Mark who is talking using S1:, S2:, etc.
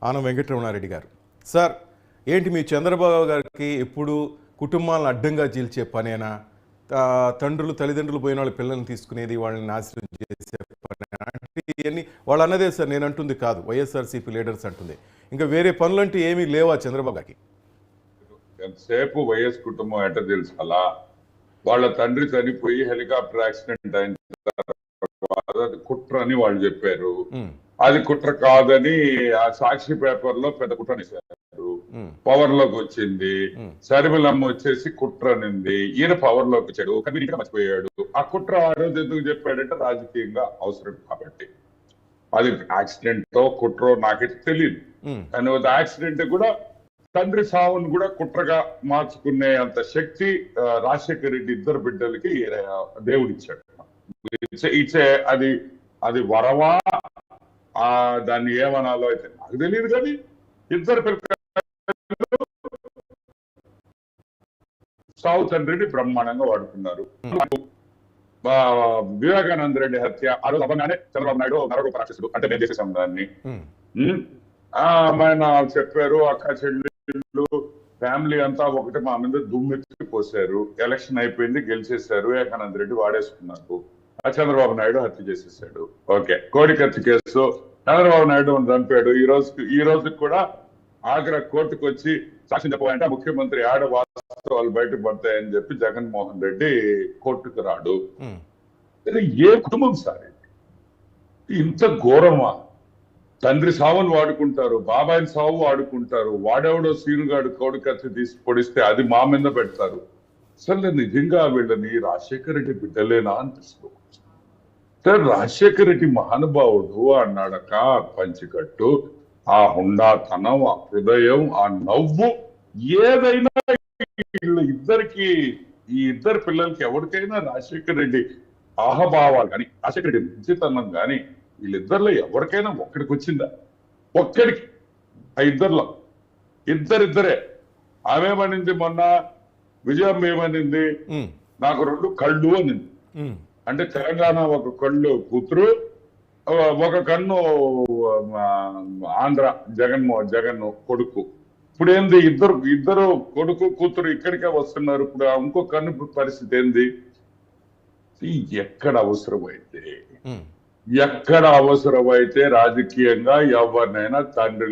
S1: ఆనం వెంకటరమణారెడ్డి గారు. సార్, ఏంటి మీ చంద్రబాబు గారికి ఎప్పుడు కుటుంబాలను అడ్డంగా చీల్చే పనేనా? తండ్రులు తల్లిదండ్రులు పోయిన వాళ్ళ పిల్లల్ని తీసుకునేది, వాళ్ళని నాశనం చేసే పనేనా అంటే ఇవన్నీ వాళ్ళు అన్నదే సార్, నేను అంటుంది కాదు, వైఎస్ఆర్సీపీ లీడర్స్ అంటుంది. ఇంకా వేరే పనులంటూ ఏమీ లేవా చంద్రబాబు గారికి?
S2: ఎంతసేపు వైఎస్ కుటుంబం ఎట తెలుసాలా? వాళ్ళ తండ్రి చనిపోయి హెలికాప్టర్ యాక్సిడెంట్ అయిన తర్వాత అది కుట్ర అని వాళ్ళు చెప్పారు. అది కుట్ర కాదని ఆ సాక్షి పేపర్ లో పెద్ద కుట్ర వేశారు. పవర్ లోకి వచ్చింది, శర్మిలమ్మ వచ్చేసి కుట్ర అనింది, ఈయన పవర్ లోకి వచ్చాడు, కన్వీనియంట్ మర్చిపోయాడు. ఆ కుట్ర ఆ రోజు ఎందుకు చెప్పాడంటే రాజకీయంగా అవసరం కాబట్టి. అది యాక్సిడెంటో కుట్రో నాకైతే తెలియదు, కానీ యాక్సిడెంట్ కూడా తండ్రి సావును కూడా కుట్రగా మార్చుకునే అంత శక్తి రాజశేఖర రెడ్డి ఇద్దరు బిడ్డలకి దేవుడిచ్చాడు. అది అది వరవా దాన్ని ఏమనాలో అయితే నాకు తెలియదు, కానీ ఇద్దరు పిల్లలు సావు తండ్రిని బ్రహ్మాండంగా వాడుకున్నారు. వివేకానంద రెడ్డి హత్య ఆ రోజు అవ్వగానే చంద్రబాబు నాయుడు నరరూప రాక్షసుడు అంటే మేము చేసేసాం దాన్ని ఆయన చెప్పారు. అక్క చెల్లెళ్ళు ఫ్యామిలీ అంతా ఒకటి మా మీద దుమ్మెత్తి పోసారు. ఎలక్షన్ అయిపోయింది, గెలిచేశారు, వివేకానంద రెడ్డి వాడేసుకున్నారు, చంద్రబాబు నాయుడు హత్య చేసేసాడు. ఓకే, కోడికత్తి కేసు చంద్రబాబు నాయుడు చంపాడు. ఈ రోజు కూడా ఆగ్రా కోర్టుకు వచ్చి సాక్ష్యం చెప్పాలంటే ముఖ్యమంత్రి ఆడ వాస్తవాలు బయటకు పడతాయని చెప్పి జగన్మోహన్ రెడ్డి కోర్టుకు రాడు. ఏ కుటుంబం సార్ ఇంత ఘోరమా? తండ్రి సావును వాడుకుంటారు, బాబాయిని సావు వాడుకుంటారు, వాడెవడో సీనుగాడు కోడికత్తి తీసి పొడిస్తే అది మా మీద పెడతారు. అసలు నిజంగా వీళ్ళని రాజశేఖర రెడ్డి బిడ్డలేనా అనిపిస్తుంది సార్. రాజశేఖర రెడ్డి మహానుభావుడు అన్నాడక, పంచికట్టు, ఆ హుండాతనం, ఆ హృదయం, ఆ నవ్వు, ఏదైనా ఇద్దరికి, ఈ ఇద్దరు పిల్లలకి ఎవరికైనా రాజశేఖర రెడ్డి ఆహభావాలు కానీ రాజశేఖర రెడ్డి మంచితనం కానీ వీళ్ళిద్దరిలో ఎవరికైనా ఒక్కడికి వచ్చిందా? ఒక్కడికి. ఆ ఇద్దరిలో ఇద్దరే. ఆమెమనింది మొన్న, విజయం ఏమనింది, నాకు 2 కళ్ళు అనింది. అంటే తెలంగాణ ఒక కళ్ళు కూతురు, ఒక కన్ను ఆంధ్ర జగన్ కొడుకు. ఇప్పుడు ఏంది, ఇద్దరు కొడుకు కూతురు ఇక్కడికే వస్తున్నారు. ఇప్పుడు ఇంకో కన్ను పరిస్థితి ఏంది? ఎక్కడ అవసరమైతే రాజకీయంగా ఎవరినైనా తండ్రి